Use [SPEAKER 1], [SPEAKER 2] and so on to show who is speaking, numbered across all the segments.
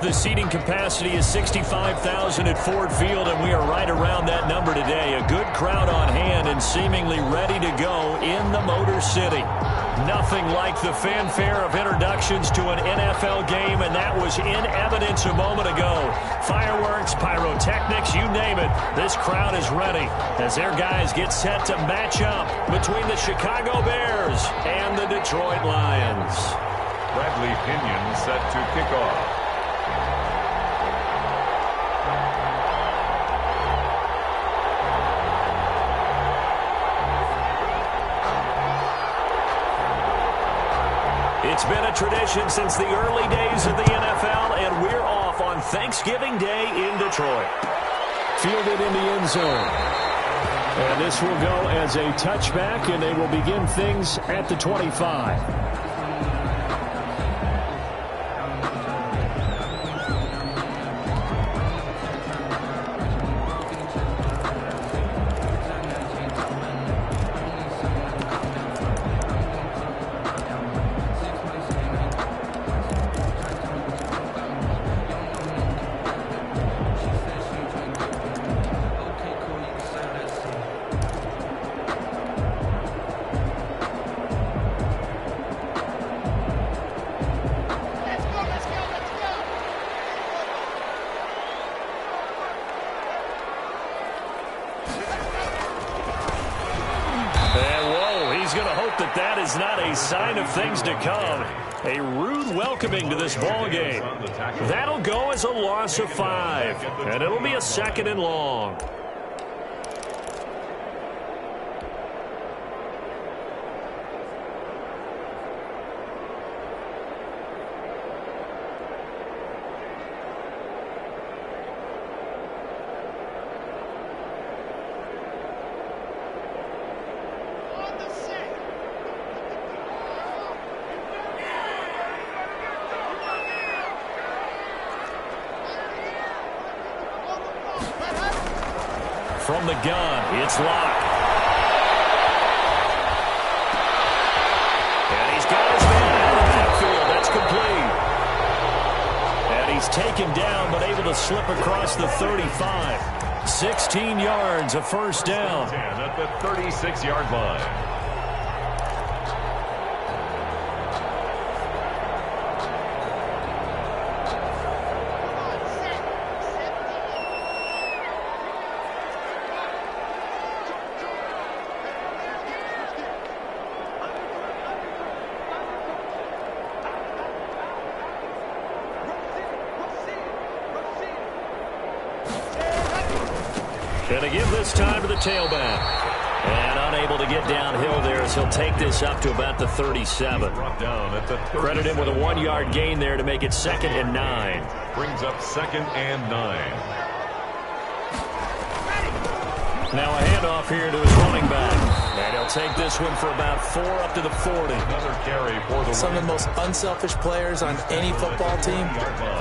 [SPEAKER 1] The seating capacity is 65,000 at Ford Field, and we are right around that number today. A good crowd on hand and seemingly ready to go in the Motor City. Nothing like the fanfare of introductions to an NFL game, and that was in evidence a moment ago. Fireworks, pyrotechnics, you name it. This crowd is ready as their guys get set to match up between the Chicago Bears and the Detroit Lions.
[SPEAKER 2] Bradley Pinion set to kick off.
[SPEAKER 1] It's been a tradition since the early days of the NFL, and we're off on Thanksgiving Day in Detroit. Fielded in the end zone. And this will go as a touchback, and they will begin things at the 25. That is not a sign of things to come. A rude welcoming to this ball game. That'll go as a loss of 5, and it'll be a 2nd and long. From the gun, it's Locke. And he's got his man out of the backfield. That's complete. And he's taken down, but able to slip across the 35. 16 yards, a first down.
[SPEAKER 2] 10 at the 36-yard line.
[SPEAKER 1] And to give this time to the tailback. And unable to get downhill there as he'll take this up to about the 37. Credit him with a 1-yard gain there to make it 2nd and 9.
[SPEAKER 2] Brings up 2nd and 9.
[SPEAKER 1] Now a handoff here to his running back. And he'll take this one for about 4 up to the 40.
[SPEAKER 2] Another carry for the
[SPEAKER 3] Some of the most unselfish players on any football team,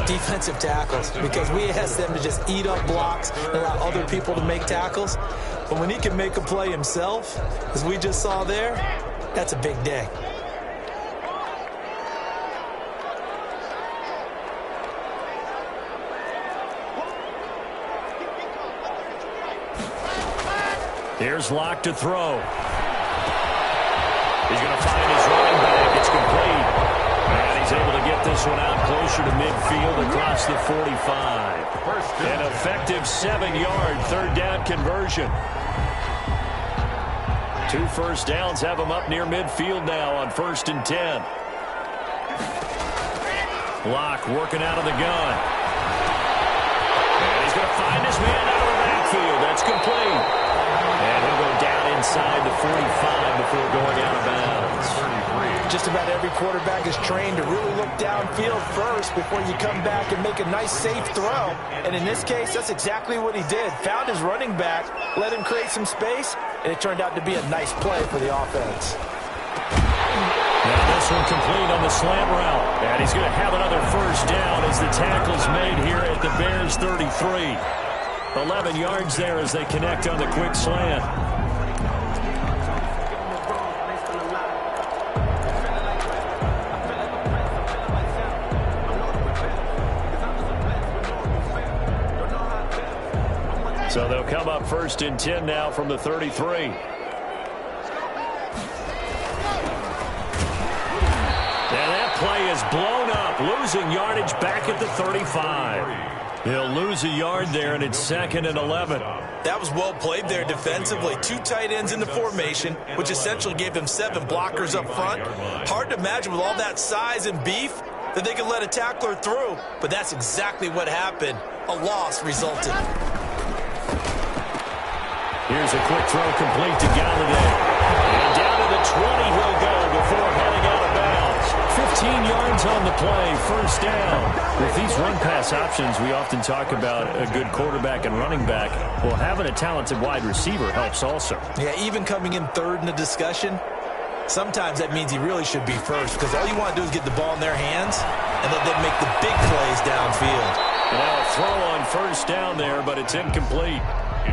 [SPEAKER 3] defensive tackles, because we ask them to just eat up blocks and allow other people to make tackles. But when he can make a play himself, as we just saw there, that's a big day.
[SPEAKER 1] Here's Locke to throw. He's going to find his running back. It's complete. And he's able to get this one out closer to midfield across the 45. An effective 7-yard 3rd down conversion. 2 first downs have him up near midfield now on 1st and 10. Locke working out of the gun. And he's going to find his man out of the backfield. That's complete. And he'll go down inside the 45 before going out of bounds.
[SPEAKER 3] Just about every quarterback is trained to really look downfield first before you come back and make a nice, safe throw. And in this case, that's exactly what he did. Found his running back, let him create some space, and it turned out to be a nice play for the offense.
[SPEAKER 1] Now this one complete on the slant route. And he's going to have another first down as the tackle's made here at the Bears' 33. 11 yards there as they connect on the quick slant. So they'll come up 1st and 10 now from the 33. And that play is blown up, losing yardage back at the 35. He'll lose a yard there, and it's 2nd and 11.
[SPEAKER 3] That was well played there defensively. 2 tight ends in the formation, which essentially gave them 7 blockers up front. Hard to imagine with all that size and beef that they could let a tackler through, but that's exactly what happened. A loss resulted.
[SPEAKER 1] Here's a quick throw complete to Galladay. And down to the 20 he'll go before heading out of bounds. 15 yards on the play, 1st down. With these run-pass options, we often talk about a good quarterback and running back. Well, having a talented wide receiver helps also.
[SPEAKER 3] Yeah, even coming in 3rd in the discussion, sometimes that means he really should be 1st, because all you want to do is get the ball in their hands and let them make the big plays downfield.
[SPEAKER 1] Now a throw on 1st down there, but it's incomplete.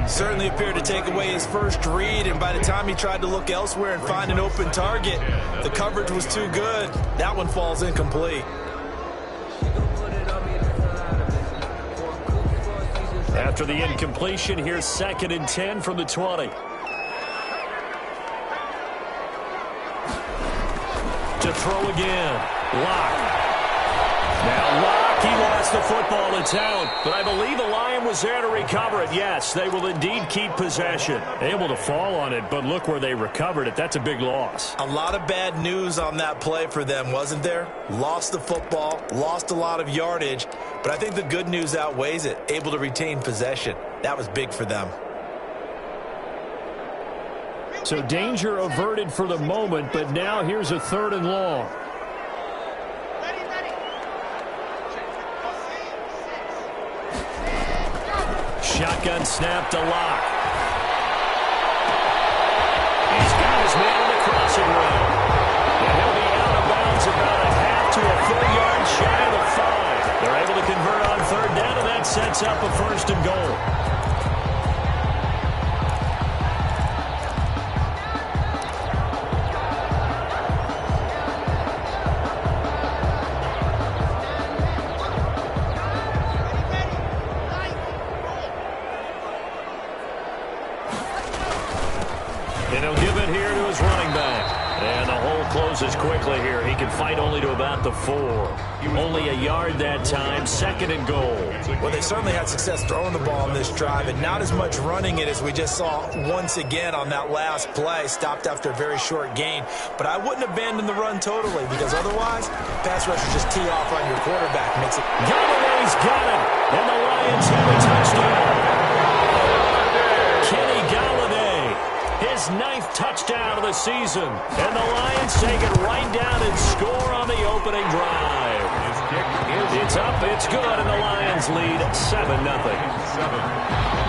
[SPEAKER 3] Certainly appeared to take away his first read, and by the time he tried to look elsewhere and find an open target, the coverage was too good. That one falls incomplete.
[SPEAKER 1] After the incompletion, here's 2nd and 10 from the 20. To throw again. Lock. Now Lock, he lost the football. It's out. But I believe the Lion was there to recover it. Yes, they will indeed keep possession. Able to fall on it, but look where they recovered it. That's a big loss.
[SPEAKER 3] A lot of bad news on that play for them, wasn't there? Lost the football, lost a lot of yardage, but I think the good news outweighs it. Able to retain possession. That was big for them.
[SPEAKER 1] So danger averted for the moment, but now here's a 3rd and long. Shotgun snap to Lock. He's got his man in the crossing route. And he'll be out of bounds about a half to a full yard shy of the 5. They're able to convert on 3rd down, and that sets up a 1st and goal. And he'll give it here to his running back. And the hole closes quickly here. He can fight only to about the 4. Only a yard that time, 2nd and goal.
[SPEAKER 3] Well, they certainly had success throwing the ball on this drive, and not as much running it as we just saw once again on that last play. Stopped after a very short gain. But I wouldn't abandon the run totally, because otherwise, pass rushers just tee off on your quarterback. Makes it.
[SPEAKER 1] Galladay's got it. And the Lions have a touchdown. Kenny Galladay, his 9th touchdown of the season. And the Lions take it right down and score on the opening drive. It's up, it's good, and the Lions lead 7-0.
[SPEAKER 2] 7.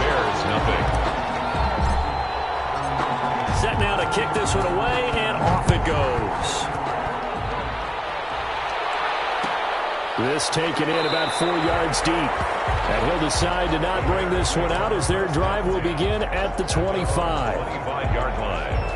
[SPEAKER 2] Bears nothing.
[SPEAKER 1] Set now to kick this one away, and off it goes. This taken in about 4 yards deep. And he'll decide to not bring this one out as their drive will begin at the 25.
[SPEAKER 2] 25-yard line.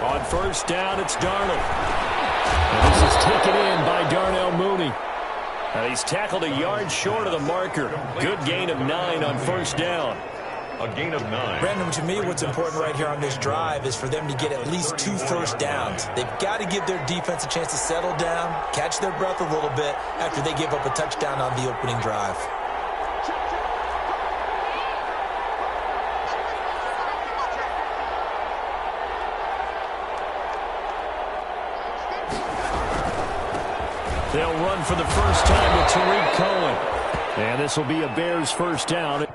[SPEAKER 1] On 1st down, it's Darnold. And this is taken in by Darnell Mooney. And he's tackled a yard short of the marker. Good gain of 9 on 1st down.
[SPEAKER 2] A gain of 9.
[SPEAKER 3] Brandon, to me, what's important right here on this drive is for them to get at least 2 first downs. They've got to give their defense a chance to settle down, catch their breath a little bit after they give up a touchdown on the opening drive.
[SPEAKER 1] They'll run for the first time with Tariq Cohen. And this will be a Bears 1st down.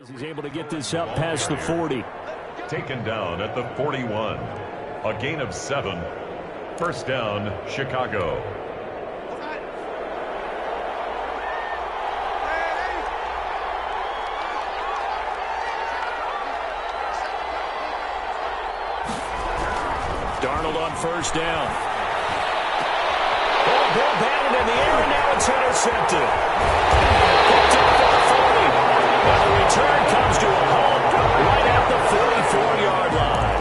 [SPEAKER 1] He's able to get this up past the 40.
[SPEAKER 2] Taken down at the 41. A gain of 7. First down, Chicago.
[SPEAKER 1] Darnold on first down. Ball batted in the air, and now it's intercepted. Picked up at the 40. And the return comes to a halt right at the 44-yard line.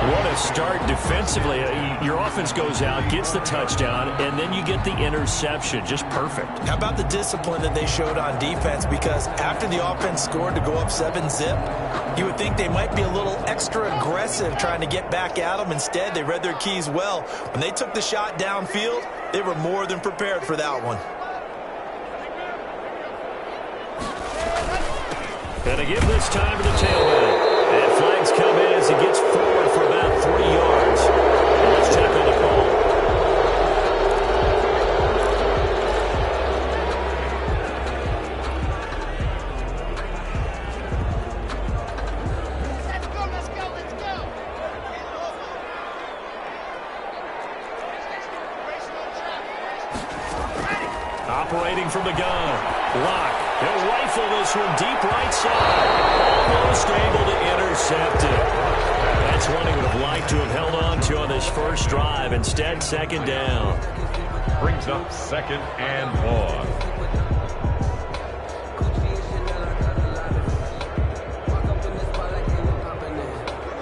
[SPEAKER 1] What a start defensively. Your offense goes out, gets the touchdown, and then you get the interception. Just perfect.
[SPEAKER 3] How about the discipline that they showed on defense? Because after the offense scored to go up 7-zip, you would think they might be a little extra aggressive trying to get back at them. Instead, they read their keys well. When they took the shot downfield, they were more than prepared for that one.
[SPEAKER 1] And to give this time to the tailback. And flags come in as he gets forward for about 3 yards. Let's check on the call.
[SPEAKER 4] Let's go.
[SPEAKER 1] Operating from the gun. Lock. He'll rifle this one deep right side. Almost able to intercept it. That's one he would have liked to have held on to on this first drive. Instead, second down.
[SPEAKER 2] Brings up 2nd and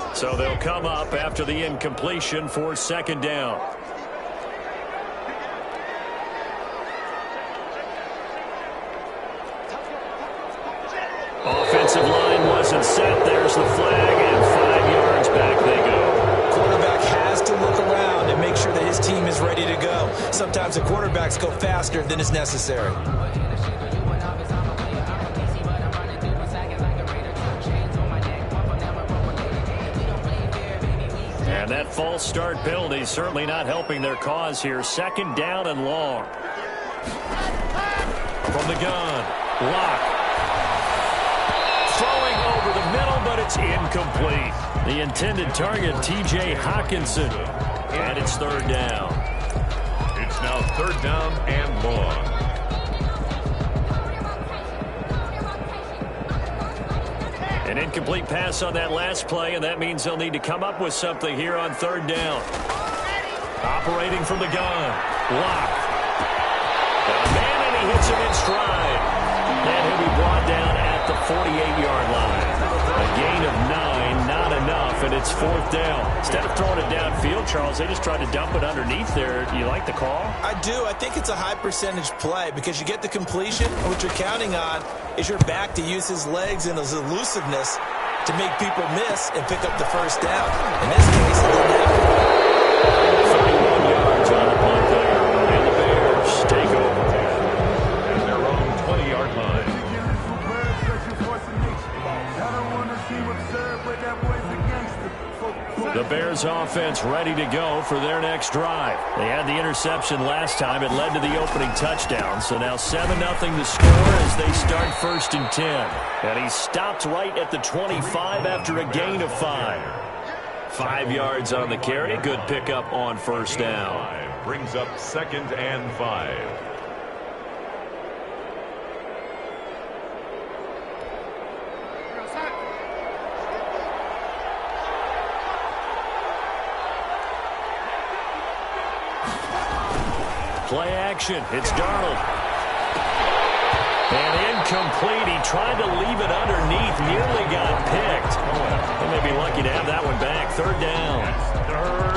[SPEAKER 2] 1.
[SPEAKER 1] So they'll come up after the incompletion for second down. Offensive line wasn't set. There's the flag, and 5 yards back they go.
[SPEAKER 3] Quarterback has to look around and make sure that his team is ready to go. Sometimes the quarterbacks go faster than is necessary.
[SPEAKER 1] And that false start penalty certainly not helping their cause here. Second down and long. From the gun, Lock. Throwing over the middle, but it's incomplete. The intended target, T.J. Hawkinson. And it's third down.
[SPEAKER 2] It's now 3rd down and long.
[SPEAKER 1] An incomplete pass on that last play, and that means they'll need to come up with something here on third down. Operating from the gun, Lock. Man, and he hits him in stride. And he'll be brought down at the 48-yard line. A gain of 9, not enough, and it's 4th down. Instead of throwing it downfield, Charles, they just tried to dump it underneath there. Do you like the call?
[SPEAKER 3] I do. I think it's a high percentage play because you get the completion, and what you're counting on is your back to use his legs and his elusiveness to make people miss and pick up the first down. In this case, it didn't happen.
[SPEAKER 1] 31 yards on the punt there, and the Bears take over.
[SPEAKER 2] At their own 20-yard line.
[SPEAKER 1] The Bears offense ready to go for their next drive. They had the interception last time. It led to the opening touchdown. So now 7-0 the score as they start 1st and 10. And he stopped right at the 25 after a gain of 5. 5 yards on the carry. Good pickup on first down.
[SPEAKER 2] Brings up 2nd and 5.
[SPEAKER 1] Play action. It's Darnold. And incomplete. He tried to leave it underneath. Nearly got picked. They may be lucky to have that one back. Third down.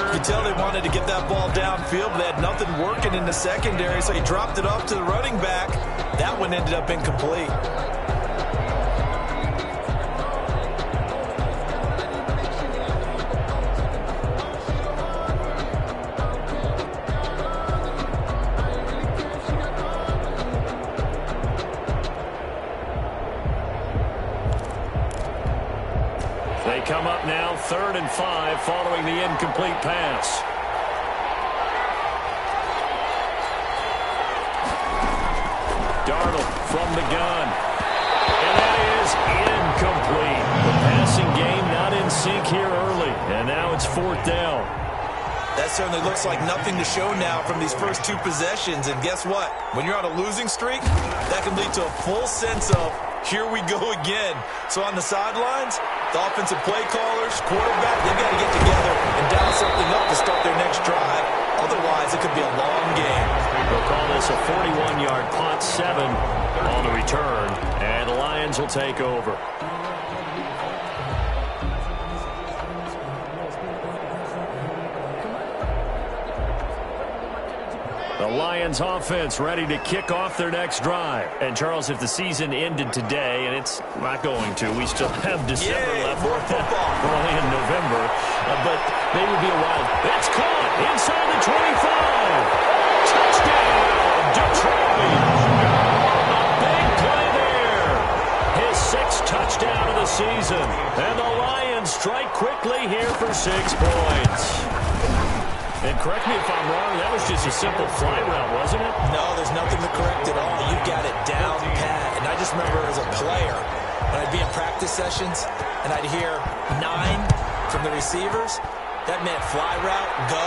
[SPEAKER 3] You could tell they wanted to get that ball downfield, but they had nothing working in the secondary, so he dropped it off to the running back. That one ended up incomplete.
[SPEAKER 1] They come up now 3rd and 5 following the incomplete pass. Darnold from the gun. And that is Incomplete. The passing game not in sync here early. And now it's 4th down.
[SPEAKER 3] That certainly looks like nothing to show now from these first 2 possessions. And guess what? When you're on a losing streak, that can lead to a full sense of, here we go again. So on the sidelines, the offensive play callers, quarterback, they've got to get together and dial something up to start their next drive. Otherwise, it could be a long game.
[SPEAKER 1] They'll call this a 41-yard punt, 7 on the return. And the Lions will take over. The Lions offense ready to kick off their next drive. And, Charles, if the season ended today, and it's not going to, we still have December left.
[SPEAKER 3] More football.
[SPEAKER 1] We're only in November. But they would be a wild. It's caught inside the 25. Touchdown, Detroit. A big play there. His 6th touchdown of the season. And the Lions strike quickly here for 6 points. And correct me if I'm wrong, that was just a simple fly route, wasn't it?
[SPEAKER 3] No, there's nothing to correct at all. You've got it down pat. And I just remember as a player, when I'd be in practice sessions, and I'd hear 9 from the receivers, that meant fly route, go,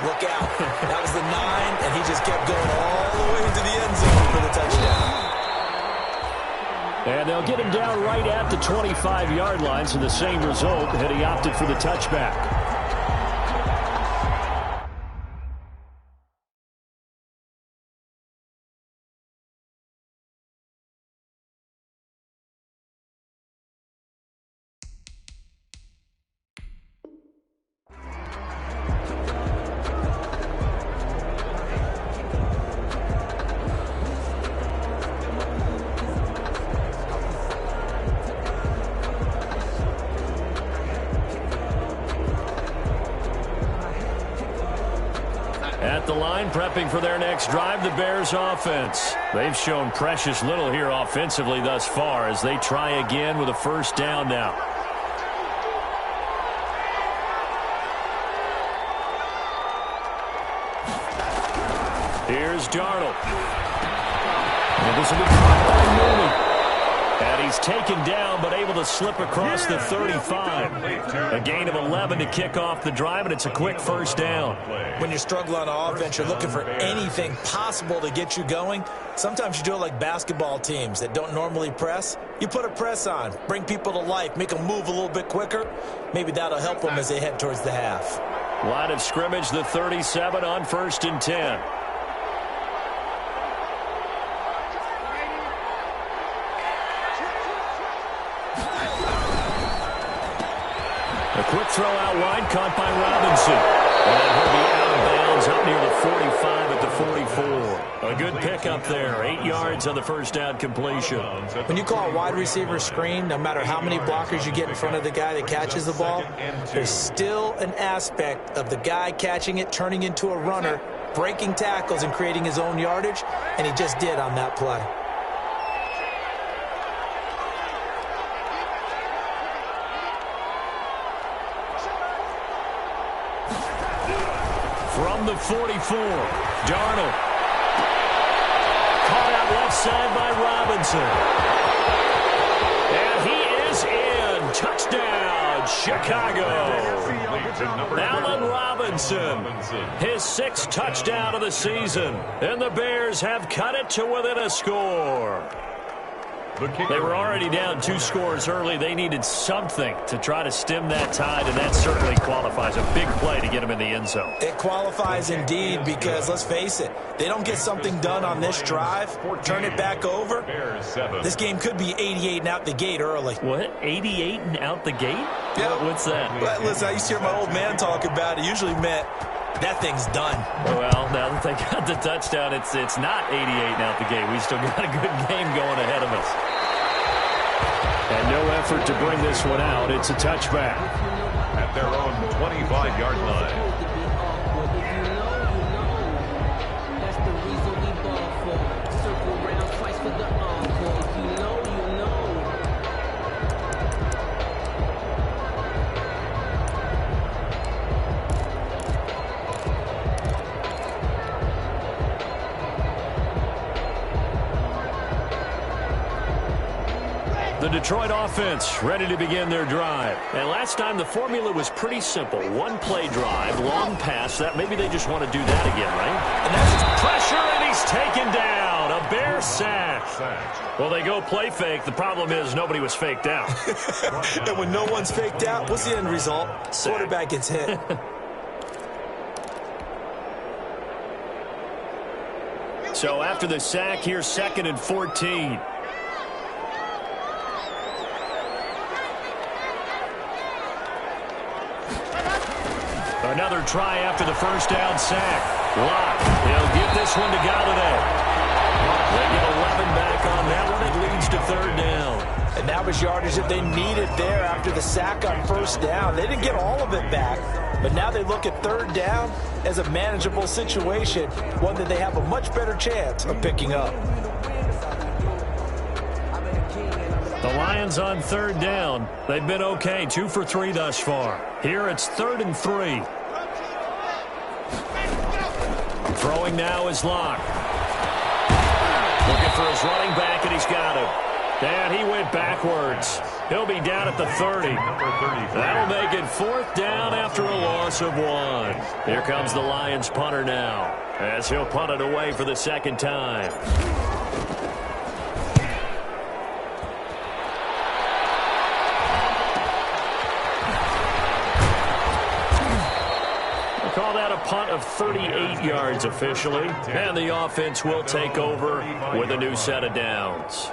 [SPEAKER 3] look out. That was the 9, and he just kept going all the way into the end zone for the touchdown.
[SPEAKER 1] And they'll get him down right at the 25-yard line, so the same result, had he opted for the touchback. At the line, prepping for their next drive, the Bears offense. They've shown precious little here offensively thus far as they try again with a 1st down now. Here's Darnold. And this will be caught by Mooney. And he's taken down, but able to slip across the 35. A gain of 11 to kick off the drive, and it's a quick 1st down.
[SPEAKER 3] When you're struggling on offense, you're looking for anything possible to get you going. Sometimes you do it like basketball teams that don't normally press. You put a press on, bring people to life, make them move a little bit quicker. Maybe that'll help them as they head towards the half.
[SPEAKER 1] Line of scrimmage, the 37 on 1st and 10. A quick throw out wide, caught by Robinson. And he'll be out of bounds up near the 45 at the 44. A good pickup there, 8 yards on the 1st down completion.
[SPEAKER 3] When you call a wide receiver screen, no matter how many blockers you get in front of the guy that catches the ball, there's still an aspect of the guy catching it, turning into a runner, breaking tackles and creating his own yardage, and he just did on that play.
[SPEAKER 1] From the 44, Darnold. Caught out left side by Robinson. And he is in. Touchdown, Chicago. Allen Robinson, his 6th touchdown of the season. And the Bears have cut it to within a score. They were already down 2 scores early. They needed something to try to stem that tide, and that certainly qualifies. A big play to get them in the end zone.
[SPEAKER 3] It qualifies indeed because, let's face it, they don't get something done on this drive, turn it back over, this game could be 88 and out the gate early.
[SPEAKER 1] What? 88 and out the gate?
[SPEAKER 3] Yeah.
[SPEAKER 1] What's that?
[SPEAKER 3] Well, listen, I used to hear my old man talk about it. Usually meant that thing's done.
[SPEAKER 1] Well, now that they got the touchdown, it's not 88 and out the gate. We still got a good game going ahead of us. And no effort to bring this one out. It's a touchback.
[SPEAKER 2] At their own 25-yard line.
[SPEAKER 1] Detroit offense ready to begin their drive. And last time the formula was pretty simple. One play drive, long pass. That maybe they just want to do that again, right? And that's pressure, and he's taken down. A Bear sack. Well, they go play fake. The problem is nobody was faked out.
[SPEAKER 3] And when no one's faked out, what's the end result?
[SPEAKER 1] Sack.
[SPEAKER 3] Quarterback gets hit.
[SPEAKER 1] So after the sack, here's 2nd and 14. Another try after the first down sack. Locke, he'll get this one to Galladay. They get 11 back on that one. It leads to 3rd down.
[SPEAKER 3] And that was yardage that they needed there after the sack on 1st down. They didn't get all of it back, but now they look at 3rd down as a manageable situation, one that they have a much better chance of picking up.
[SPEAKER 1] The Lions on 3rd down. They've been okay, 2 for 3 thus far. Here it's 3rd and 3. Throwing now is Locke. Looking for his running back, and he's got him. And he went backwards. He'll be down at the 30. That'll make it 4th down after a loss of 1. Here comes the Lions punter now, as he'll punt it away for the 2nd time. Call that a punt of 38 yards officially. And the offense will take over with a new set of downs.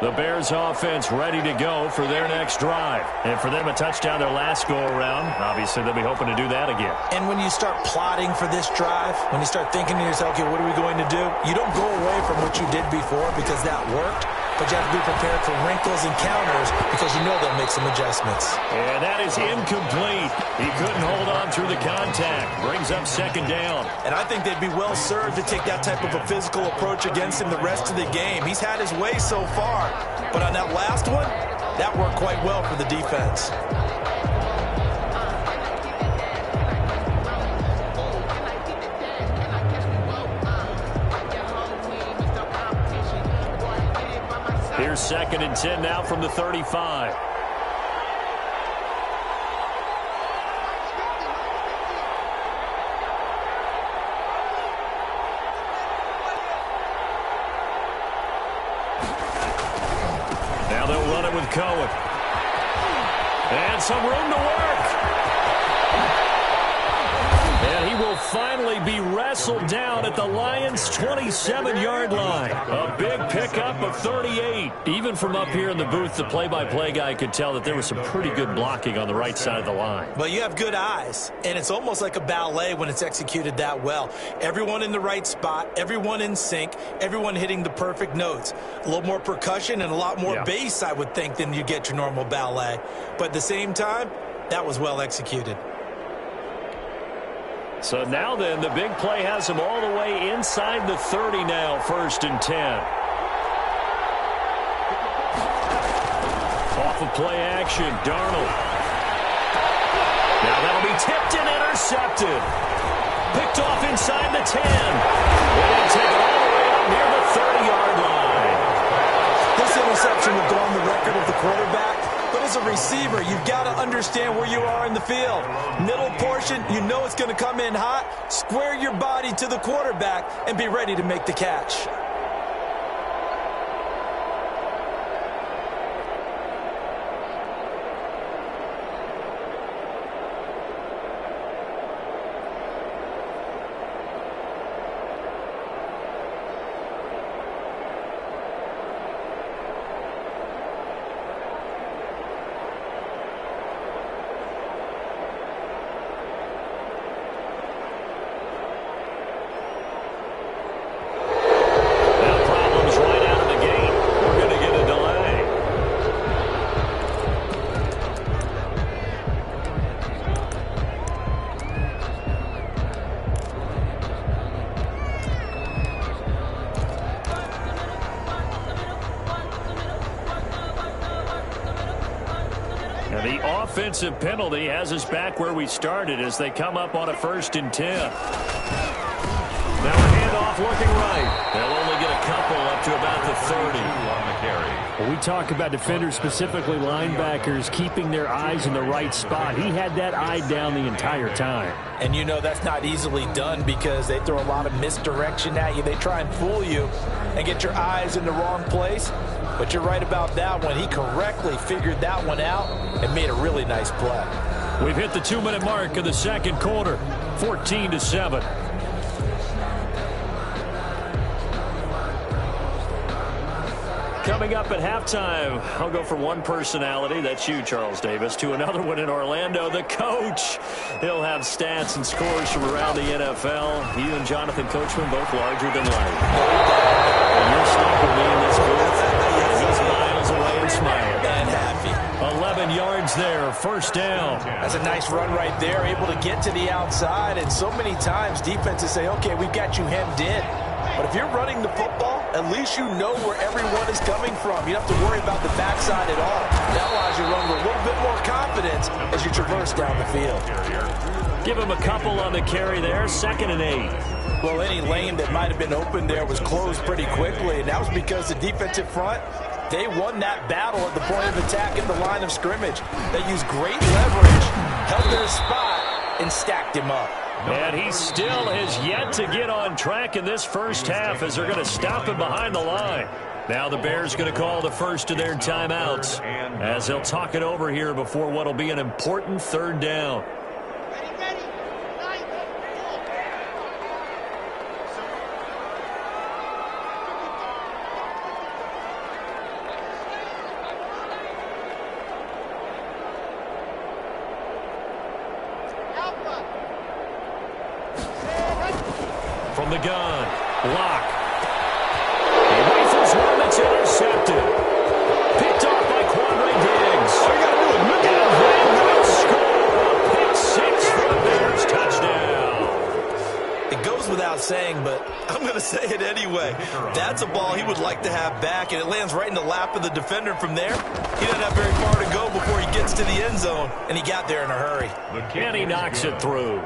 [SPEAKER 1] The Bears offense ready to go for their next drive. And for them, a touchdown their last go-around. Obviously, they'll be hoping to do that again.
[SPEAKER 3] And when you start plotting for this drive, when you start thinking to yourself, okay, what are we going to do? You don't go away from what you did before because that worked. But you have to be prepared for wrinkles and counters because you know they'll make some adjustments.
[SPEAKER 1] And that is incomplete. He couldn't hold on through the contact. Brings up 2nd down.
[SPEAKER 3] And I think they'd be well served to take that type of a physical approach against him the rest of the game. He's had his way so far. But on that last one, that worked quite well for the defense.
[SPEAKER 1] Here's 2nd and 10 now from the 35. Now they'll run it with Cohen. And some room to work. And he will finally be wrestled down at the Lions' 27-yard line. A big pickup of 38. Even from up here in the booth, the play-by-play guy could tell that there was some pretty good blocking on the right side of the line.
[SPEAKER 3] Well, you have good eyes, and it's almost like a ballet when it's executed that well. Everyone in the right spot, everyone in sync, everyone hitting the perfect notes. A little more percussion and a lot more bass, I would think, than you get your normal ballet. But at the same time, that was well executed.
[SPEAKER 1] So now then, the big play has him all the way inside the 30 now, 1st and 10. Off of play action, Darnold. Now that'll be tipped and intercepted. Picked off inside the 10. And take it all the way up near the 30-yard line.
[SPEAKER 3] This interception will go on the record of the quarterback. But as a receiver, you've got to understand where you are in the field. Middle portion, you know it's going to come in hot. Square your body to the quarterback and be ready to make the catch.
[SPEAKER 1] And the offensive penalty has us back where we started as they come up on a 1st and 10. looking right. They'll only get a couple up to about the 30.
[SPEAKER 2] On the carry.
[SPEAKER 5] Well, we talk about defenders, specifically linebackers, keeping their eyes in the right spot. He had that eye down the entire time.
[SPEAKER 3] And you know that's not easily done because they throw a lot of misdirection at you. They try and fool you and get your eyes in the wrong place. But you're right about that one. He correctly figured that one out and made a really nice play.
[SPEAKER 1] We've hit the 2-minute mark of the second quarter, 14-7. Coming up at halftime, I'll go from one personality, that's you, Charles Davis, to another one in Orlando, the coach. He'll have stats and scores from around the NFL. He and Jonathan Coachman both larger than life. And you're stuck with me in this booth. He's miles away and smiling.
[SPEAKER 3] And happy.
[SPEAKER 1] 11 yards there, first down.
[SPEAKER 3] That's a nice run right there, able to get to the outside. And so many times defenses say, okay, we've got you hemmed in. But if you're running the football, at least you know where everyone is coming from. You don't have to worry about the backside at all. That allows you to run with a little bit more confidence as you traverse down the field.
[SPEAKER 1] Give him a couple on the carry there, 2nd and 8.
[SPEAKER 3] Well, any lane that might have been open there was closed pretty quickly, and that was because the defensive front, they won that battle at the point of attack at the line of scrimmage. They used great leverage, held their spot, and stacked him up.
[SPEAKER 1] And he still has yet to get on track in this first half as they're going to stop him behind the line. Now the Bears going to call the first of their timeouts as they'll talk it over here before what will be an important 3rd down. From the gun, Locke. He rifles one that's intercepted. Picked off by Quandre Diggs. All you got to do is look at it. Score. Pick 6 for the Bears. Touchdown.
[SPEAKER 3] It goes without saying, but I'm going to say it anyway. That's a ball he would like to have back, and it lands right in the lap of the defender from there. He doesn't have very far to go before he gets to the end zone, and he got there in a hurry.
[SPEAKER 1] And he knocks it through.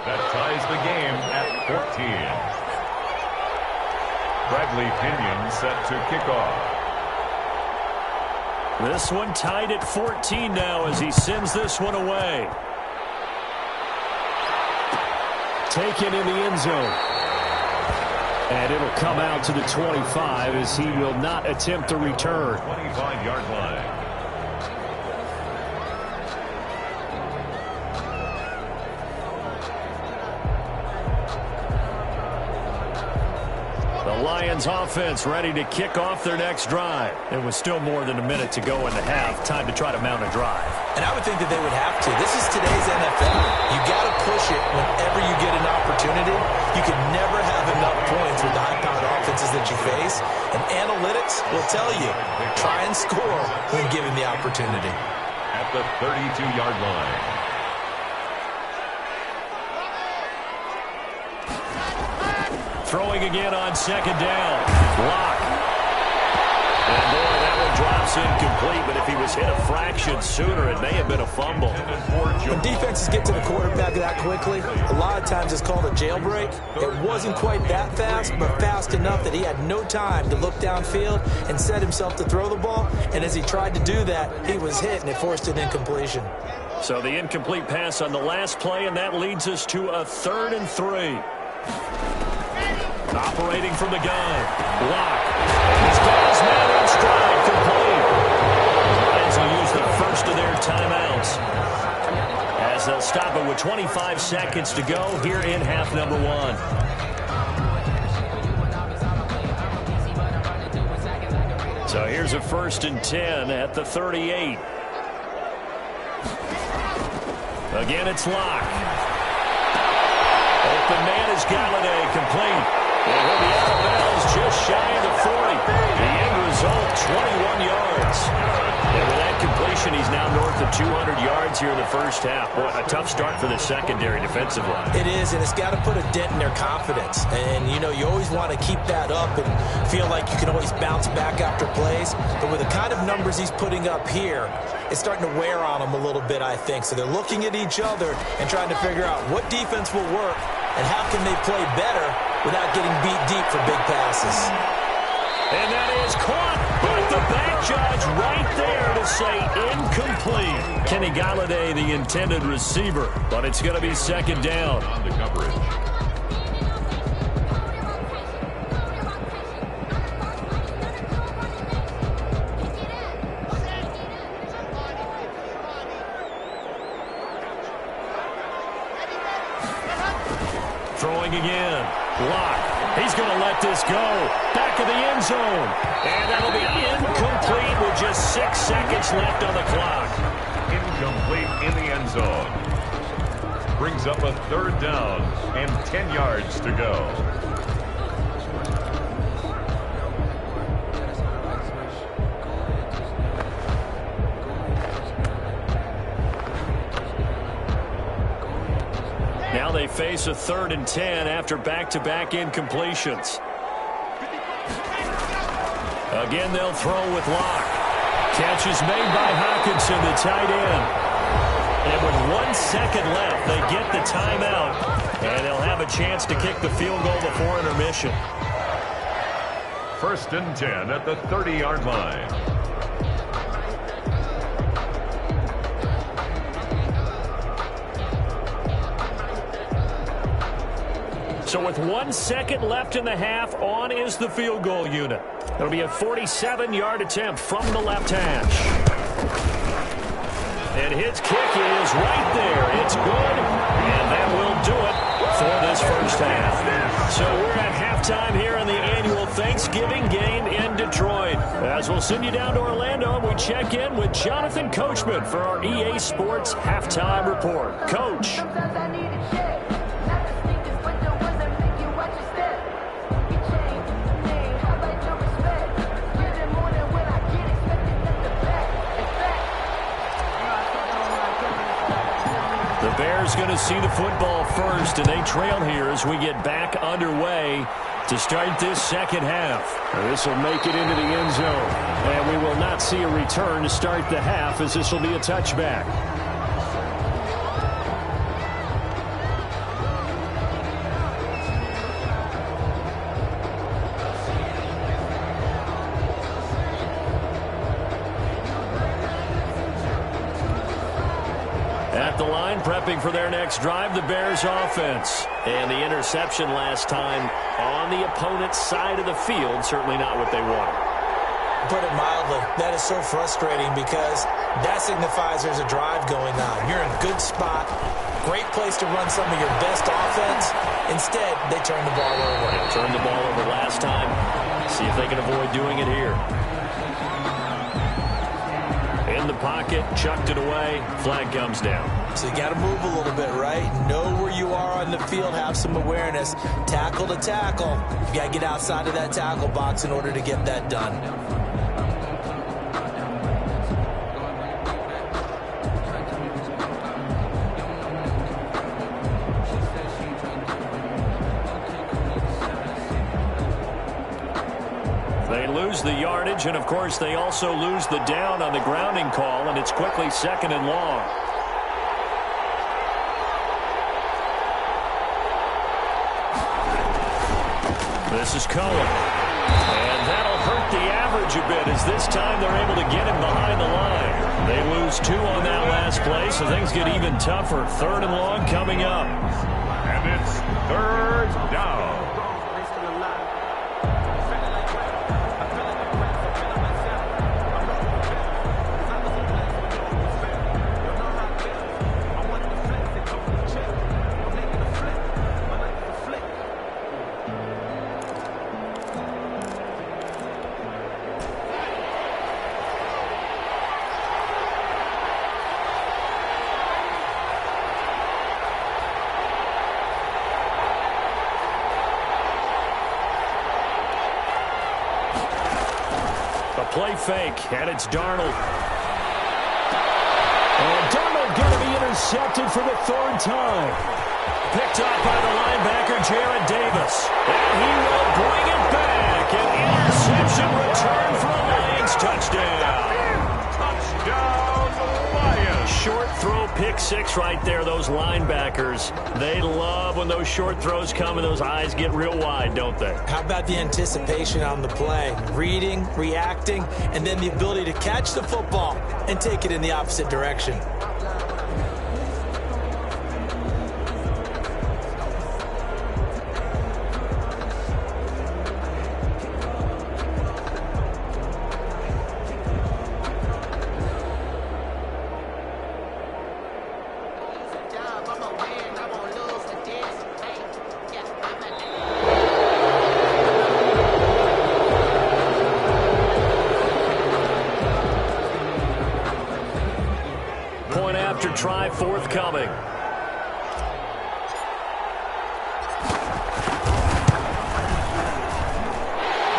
[SPEAKER 2] That ties the game at 14. Bradley Pinion set to kick off.
[SPEAKER 1] This one tied at 14 now as he sends this one away. Taken in the end zone. And it'll come out to the 25 as he will not attempt to return.
[SPEAKER 2] 25-yard line.
[SPEAKER 1] The Lions offense ready to kick off their next drive. It was still more than a minute to go in the half. Time to try to mount a drive.
[SPEAKER 3] And I would think that they would have to. This is today's NFL. You got to push it whenever you get an opportunity. You can never have enough points with the high-powered offenses that you face. And analytics will tell you, try and score when given the opportunity.
[SPEAKER 2] At the 32-yard line.
[SPEAKER 1] Throwing again on 2nd down. Locke. And boy, that one drops incomplete, but if he was hit a fraction sooner, it may have been a fumble.
[SPEAKER 3] When defenses get to the quarterback that quickly, a lot of times it's called a jailbreak. It wasn't quite that fast, but fast enough that he had no time to look downfield and set himself to throw the ball. And as he tried to do that, he was hit, and it forced an incompletion.
[SPEAKER 1] So the incomplete pass on the last play, and that leads us to a 3rd and 3. Operating from the gun. Locke. He's got his man on stride. Complete. The Lions will use the first of their timeouts as they'll stop it with 25 seconds to go here in half number 1. So here's a 1st and 10 at the 38. Again, it's Locke. Open man is Galladay, complete. And he'll be out of bounds just shy of the 40. The end result, 21 yards. And with that completion, he's now north of 200 yards here in the first half. Boy, a tough start for the secondary defensive line.
[SPEAKER 3] It is, and it's got to put a dent in their confidence. And, you know, you always want to keep that up and feel like you can always bounce back after plays. But with the kind of numbers he's putting up here, it's starting to wear on them a little bit, I think. So they're looking at each other and trying to figure out what defense will work and how can they play better without getting beat deep for big passes.
[SPEAKER 1] And that is caught, but the back judge right there to say incomplete. Kenny Galladay, the intended receiver, but it's going to be second down.
[SPEAKER 2] On the coverage.
[SPEAKER 1] Throwing again. Block. He's going to let this go. Back of the end zone. And that'll be incomplete with just 6 seconds left on the clock.
[SPEAKER 2] Incomplete in the end zone. Brings up a third down and 10 yards to go.
[SPEAKER 1] Now they face a 3rd and 10 after back-to-back incompletions. Again, they'll throw with Locke. Catch is made by Hockenson, the tight end. And with 1 second left, they get the timeout. And they'll have a chance to kick the field goal before intermission.
[SPEAKER 2] 1st and 10 at the 30-yard line.
[SPEAKER 1] So with 1 second left in the half, on is the field goal unit. It'll be a 47-yard attempt from the left hash. And his kick is right there. It's good, and that will do it for this first half. So we're at halftime here in the annual Thanksgiving game in Detroit. As we'll send you down to Orlando, we check in with Jonathan Coachman for our EA Sports Halftime Report. Coach. The Bears going to see the football first, and they trail here as we get back underway to start this second half.
[SPEAKER 5] This will make it into the end zone, and we will not see a return to start the half, as this will be a touchback.
[SPEAKER 1] At the line, prepping for their next drive, the Bears offense. And the interception last time on the opponent's side of the field, certainly not what they wanted.
[SPEAKER 3] Put it mildly, that is so frustrating because that signifies there's a drive going on. You're in a good spot, great place to run some of your best offense. Instead, they turn the ball over.
[SPEAKER 1] They turned the ball over last time. See if they can avoid doing it here. In the pocket, chucked it away, flag comes down.
[SPEAKER 3] So you got to move a little bit, right? Know where you are on the field, have some awareness. Tackle to tackle. You got to get outside of that tackle box in order to get that done.
[SPEAKER 1] The yardage, and of course they also lose the down on the grounding call, and it's quickly 2nd and long. This is Cohen, and that'll hurt the average a bit, as this time they're able to get him behind the line. They lose 2 on that last play, so things get even tougher. 3rd and long coming up,
[SPEAKER 2] and it's 3rd down.
[SPEAKER 1] play fake, and it's Darnold. And Darnold going to be intercepted for the third time. Picked up by the linebacker, Jarrad Davis. And he will bring it back. An interception return for a Lions touchdown.
[SPEAKER 2] Touchdown, Lions.
[SPEAKER 1] Short throw picked pick six right there, those linebackers. They love when those short throws come and those eyes get real wide, don't they?
[SPEAKER 3] How about the anticipation on the play? Reading, reacting, and then the ability to catch the football and take it in the opposite direction.
[SPEAKER 1] Try forthcoming.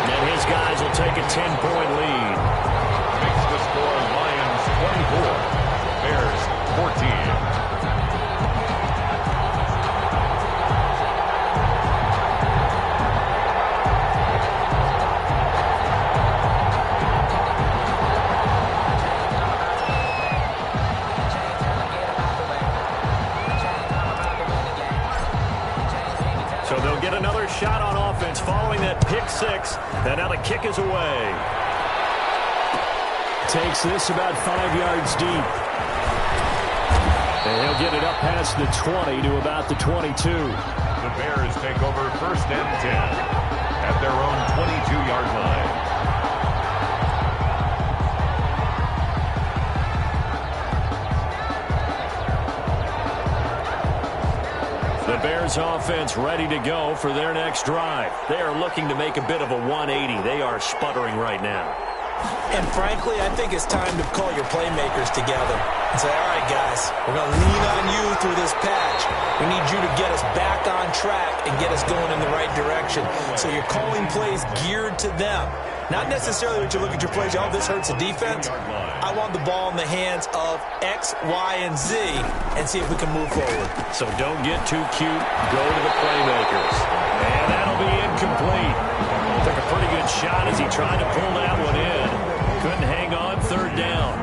[SPEAKER 1] And his guys will take a 10-point lead.
[SPEAKER 2] Makes the score Lions 24, Bears 14.
[SPEAKER 1] Shot on offense following that pick six, and now the kick is away.
[SPEAKER 5] Takes this about 5 yards deep. And he'll get it up past the 20 to about the 22.
[SPEAKER 2] The Bears take over 1st and 10 at their own 22-yard line.
[SPEAKER 1] The Bears offense ready to go for their next drive. They are looking to make a bit of a 180. They are sputtering right now.
[SPEAKER 3] And frankly, I think it's time to call your playmakers together and say, all right, guys, we're going to lean on you through this patch. We need you to get us back on track and get us going in the right direction. So you're calling plays geared to them. Not necessarily when you look at your plays, oh, this hurts the defense. I want the ball in the hands of X, Y, and Z and see if we can move forward.
[SPEAKER 1] So don't get too cute. Go to the playmakers. And that'll be incomplete. Took a pretty good shot as he tried to pull that one in. Couldn't hang on 3rd down.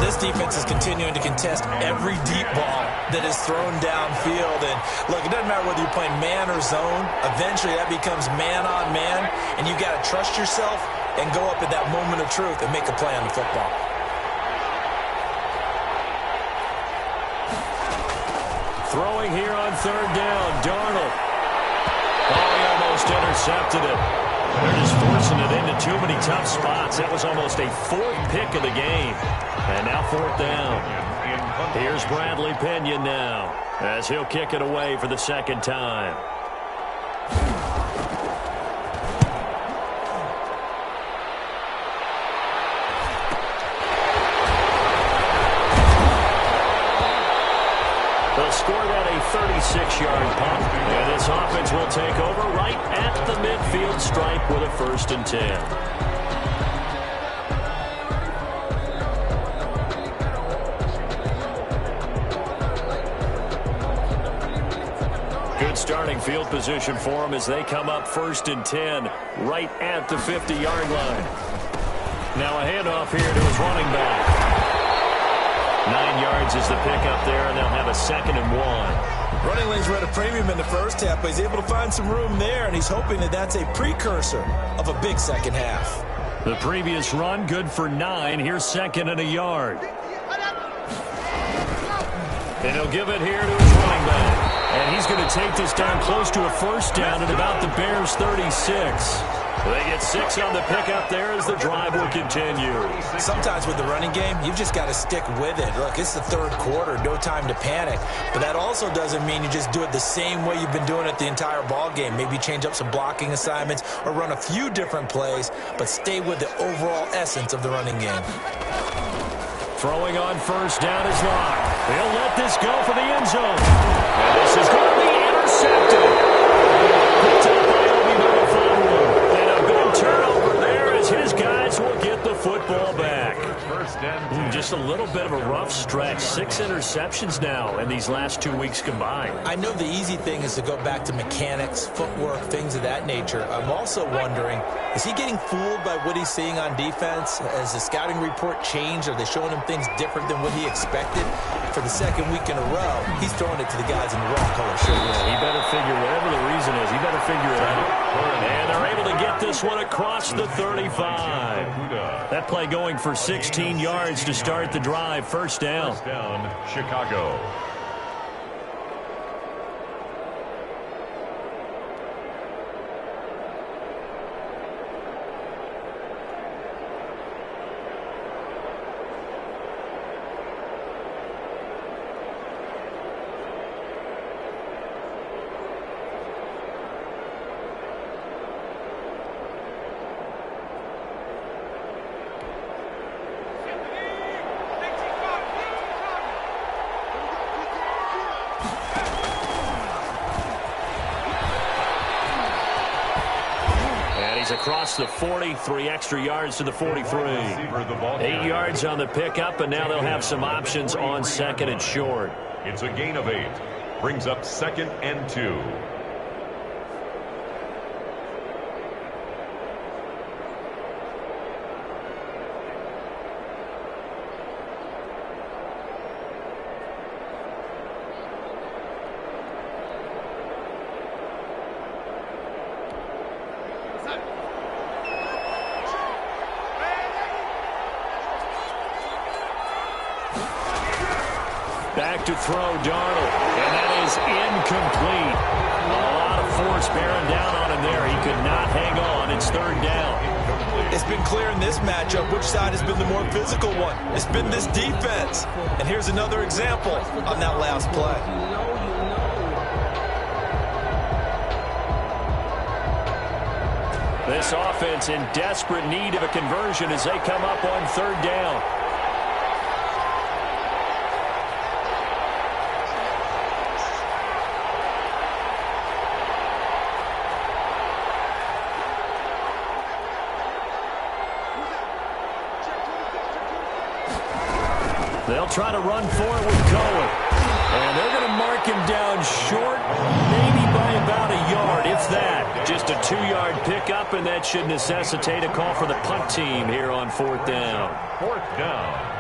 [SPEAKER 3] This defense is continuing to contest every deep ball that is thrown downfield. And look, it doesn't matter whether you're playing man or zone. Eventually that becomes man on man, and you got to trust yourself and go up at that moment of truth and make a play on the football.
[SPEAKER 1] Throwing here on 3rd down, Darnold. Oh, he almost intercepted it. They're just forcing it into too many tough spots. That was almost a 4th pick of the game. And now 4th down. Here's Bradley Pinion now as he'll kick it away for the 2nd time. They'll score that a 36-yard punt. And this offense will take over right at the midfield stripe with a 1st and 10. Good starting field position for them as they come up 1st and 10 right at the 50-yard line. Now a handoff here to his running back. 9 yards is the pickup there, and they'll have a 2nd and 1.
[SPEAKER 3] Running lanes were at a premium in the first half, but he's able to find some room there, and he's hoping that that's a precursor of a big second half.
[SPEAKER 1] The previous run, good for 9. Here's 2nd and a yard. And he'll give it here to his running back. And he's going to take this down close to a 1st down at about the Bears' 36. They get 6 on the pickup there as the drive will continue.
[SPEAKER 3] Sometimes with the running game, you've just got to stick with it. Look, it's the 3rd quarter, no time to panic. But that also doesn't mean you just do it the same way you've been doing it the entire ball game. Maybe change up some blocking assignments or run a few different plays, but stay with the overall essence of the running game.
[SPEAKER 1] Throwing on 1st down is Locke. He'll let this go for the end zone. And this is going to be intercepted. Picked up by Obi Turnover there as his guys will get the football back.
[SPEAKER 2] First and 10.
[SPEAKER 1] Just a little bit of a rough stretch. 6 interceptions now in these last 2 weeks combined.
[SPEAKER 3] I know the easy thing is to go back to mechanics, footwork, things of that nature. I'm also wondering, is he getting fooled by what he's seeing on defense? Has the scouting report changed? Are they showing him things different than what he expected? For the second week in a row, he's throwing it to the guys in the wrong color shirts.
[SPEAKER 1] He better figure, whatever the reason is, he better figure it out. And they're able to get this one across the 35. That play going for 16 yards to start the drive. First down.
[SPEAKER 2] First down, Chicago.
[SPEAKER 1] Across the 43 extra yards to the 43. 8 yards on the pickup, and now they'll have some options on second and short.
[SPEAKER 2] It's a gain of 8. Brings up 2nd and 2.
[SPEAKER 1] Back to throw, Darnold, and that is incomplete. A lot of force bearing down on him there. He could not hang on. It's 3rd down.
[SPEAKER 3] It's been clear in this matchup which side has been the more physical one. It's been this defense. And here's another example on that last play.
[SPEAKER 1] This offense in desperate need of a conversion as they come up on 3rd down. They'll try to run for it with Cohen. And they're going to mark him down short, maybe by about a yard, if that. Just a 2-yard pickup, and that should necessitate a call for the punt team here on 4th down.
[SPEAKER 2] 4th down.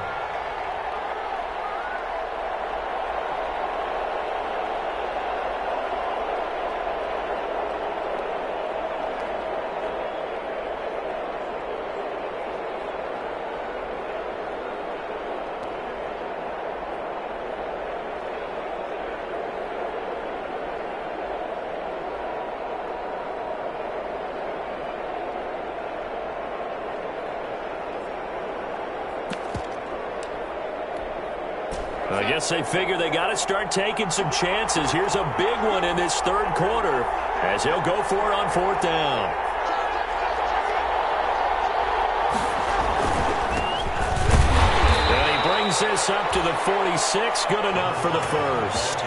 [SPEAKER 1] I guess they figure they got to start taking some chances. Here's a big one in this 3rd quarter as he'll go for it on 4th down. And he brings this up to the 46. Good enough for the first.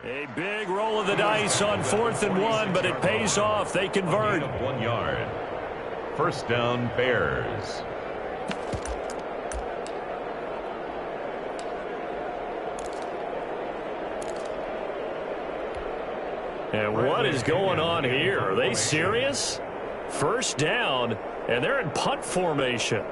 [SPEAKER 1] A big roll of the dice on 4th and 1, but it pays off. They convert.
[SPEAKER 2] 1 yard. First down, Bears.
[SPEAKER 1] And what is going on here? Are they serious? First down, and they're in punt formation.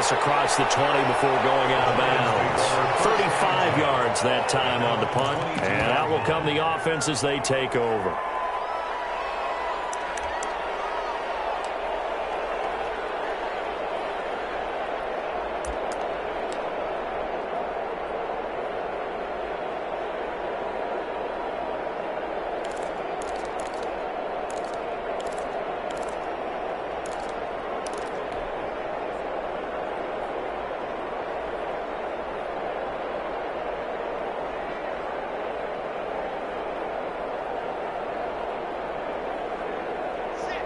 [SPEAKER 1] this across the 20 before going out of bounds. 35 yards that time on the punt. And out will come the offense as they take over.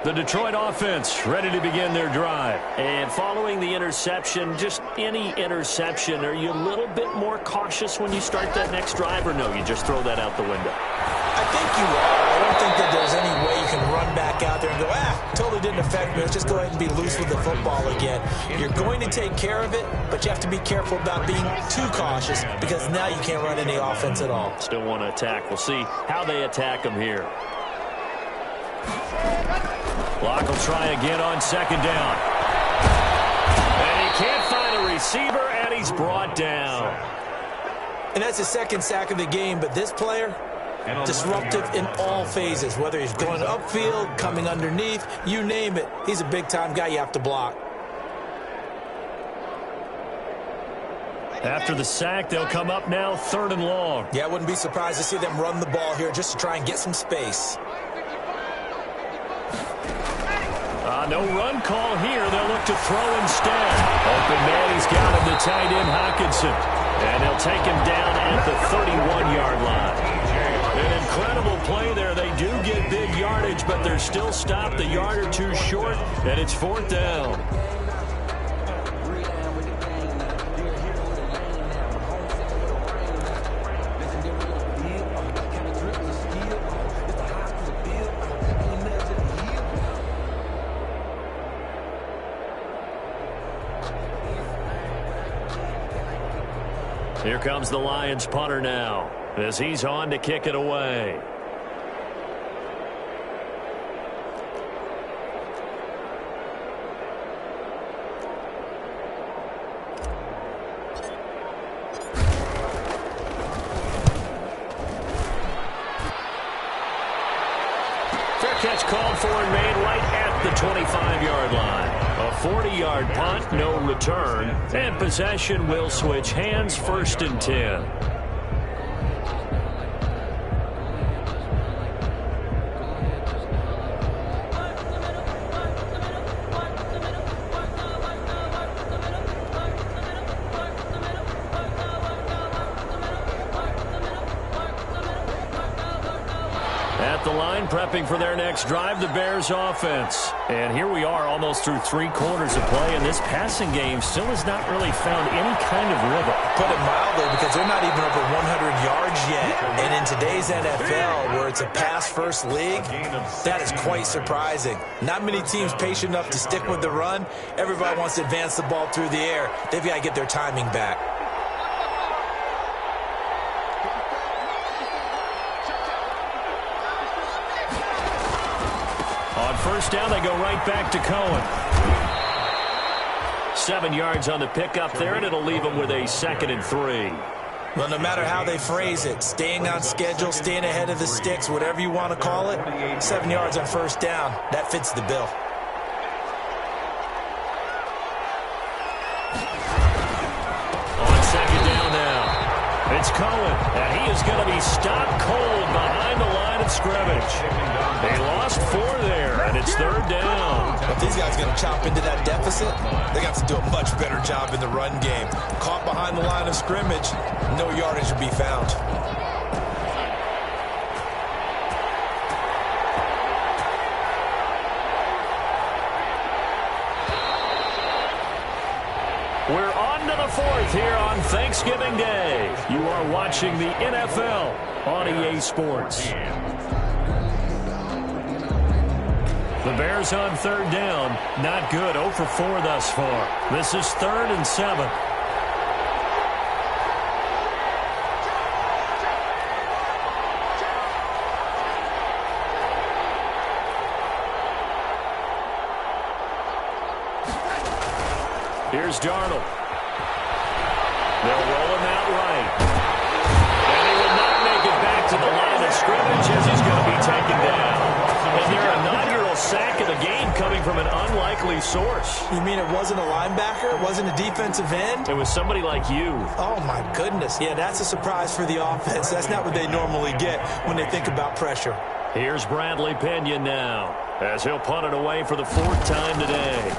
[SPEAKER 1] The Detroit offense ready to begin their drive. And following the interception, just any interception, are you a little bit more cautious when you start that next drive, or no, you just throw that out the window?
[SPEAKER 3] I think you are. I don't think that there's any way you can run back out there and go, totally didn't affect me. Let's just go ahead and be loose with the football again. You're going to take care of it, but you have to be careful about being too cautious because now you can't run any offense at all.
[SPEAKER 1] Still want to attack. We'll see how they attack them here. Block will try again on second down. And he can't find a receiver, and he's brought down.
[SPEAKER 3] And that's his second sack of the game, but this player, disruptive in all phases, whether he's going upfield, coming underneath, you name it. He's a big-time guy you have to block.
[SPEAKER 1] After the sack, they'll come up now 3rd and long.
[SPEAKER 3] Yeah, I wouldn't be surprised to see them run the ball here just to try and get some space.
[SPEAKER 1] No run call here. They'll look to throw instead. Open man, he's got him, the tight end, Hockenson. And they'll take him down at the 31-yard line. An incredible play there. They do get big yardage, but they're still stopped a yard or two short, and it's 4th down. Here comes the Lions punter now as he's on to kick it away. Fair catch called for and made right at the 25-yard line. A 40-yard punt, no return, and possession will switch hands, 1st and 10. At the line, prepping for their next drive, the Bears offense. And here we are almost through 3 quarters of play, and this passing game still has not really found any kind of rhythm.
[SPEAKER 3] Put it mildly, because they're not even over 100 yards yet. And in today's NFL, where it's a pass-first league, that is quite surprising. Not many teams patient enough to stick with the run. Everybody wants to advance the ball through the air. They've got to get their timing back.
[SPEAKER 1] On 1st down, they go right back to Cohen. 7 yards on the pickup there, and it'll leave them with a 2nd and 3.
[SPEAKER 3] Well, no matter how they phrase it, staying on schedule, staying ahead of the sticks, whatever you want to call it, 7 yards on 1st down, that fits the bill.
[SPEAKER 1] On 2nd down now, it's Cohen, and he is going to be stopped cold behind the line of scrimmage. They lost 4 there, and it's 3rd down.
[SPEAKER 3] If these guys are going to chop into that deficit, they got to do a much better job in the run game. Caught behind the line of scrimmage, no yardage to be found.
[SPEAKER 1] We're on to the 4th here on Thanksgiving Day. You are watching the NFL on EA Sports. The Bears on 3rd down. Not good. 0 for 4 thus far. This is 3rd and 7. Here's Darnold. They'll roll him out right. And he will not make it back to the line of scrimmage as he's going to be taken down. And their inaugural sack of the game coming from an unlikely source.
[SPEAKER 3] You mean it wasn't a linebacker? It wasn't a defensive end?
[SPEAKER 1] It was somebody like you.
[SPEAKER 3] Oh, my goodness. Yeah, that's a surprise for the offense. That's not what they normally get when they think about pressure.
[SPEAKER 1] Here's Bradley Pinion now, as he'll punt it away for the 4th time today.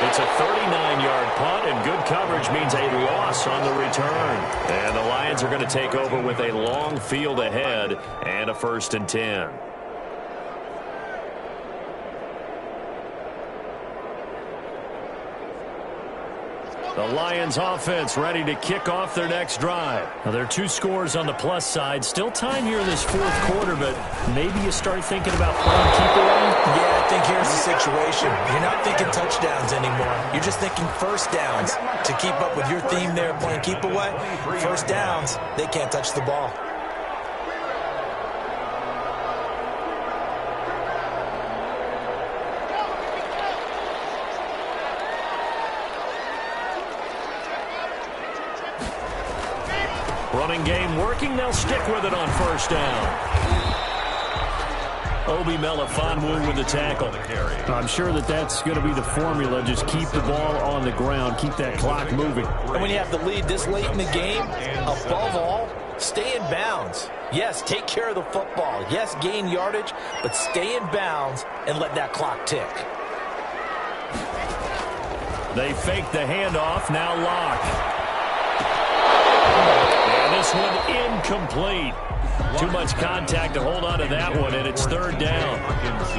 [SPEAKER 1] It's a 39-yard punt, and good coverage means a loss on the return. And the Lions are going to take over with a long field ahead and a 1st and 10. The Lions offense ready to kick off their next drive. Now, there are 2 scores on the plus side. Still time here in this 4th quarter, but maybe you start thinking about playing keep away.
[SPEAKER 3] Yeah, I think here's the situation. You're not thinking touchdowns anymore. You're just thinking first downs. To keep up with your theme there playing keep away, first downs, they can't touch the ball.
[SPEAKER 1] Running game working. They'll stick with it on 1st down. Obi Melifonwu with the tackle.
[SPEAKER 5] I'm sure that's going to be the formula. Just keep the ball on the ground. Keep that clock moving.
[SPEAKER 3] And when you have the lead this late in the game, above all, stay in bounds. Yes, take care of the football. Yes, gain yardage, but stay in bounds and let that clock tick.
[SPEAKER 1] They fake the handoff. Now Locke. And this one incomplete. Too much contact to hold on to that one, and it's 3rd down.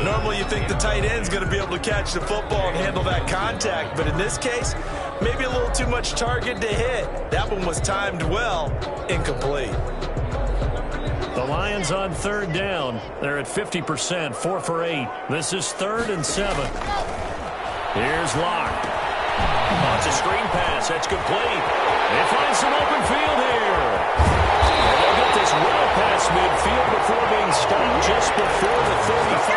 [SPEAKER 3] Normally you think the tight end's going to be able to catch the football and handle that contact, but in this case, maybe a little too much target to hit. That one was timed well, incomplete.
[SPEAKER 1] The Lions on 3rd down. They're at 50%, 4 for 8. This is 3rd and 7. Here's Locke. Oh, it's a screen pass. That's complete. They find some open field here. And they'll get this well past midfield before being stopped just before the 35.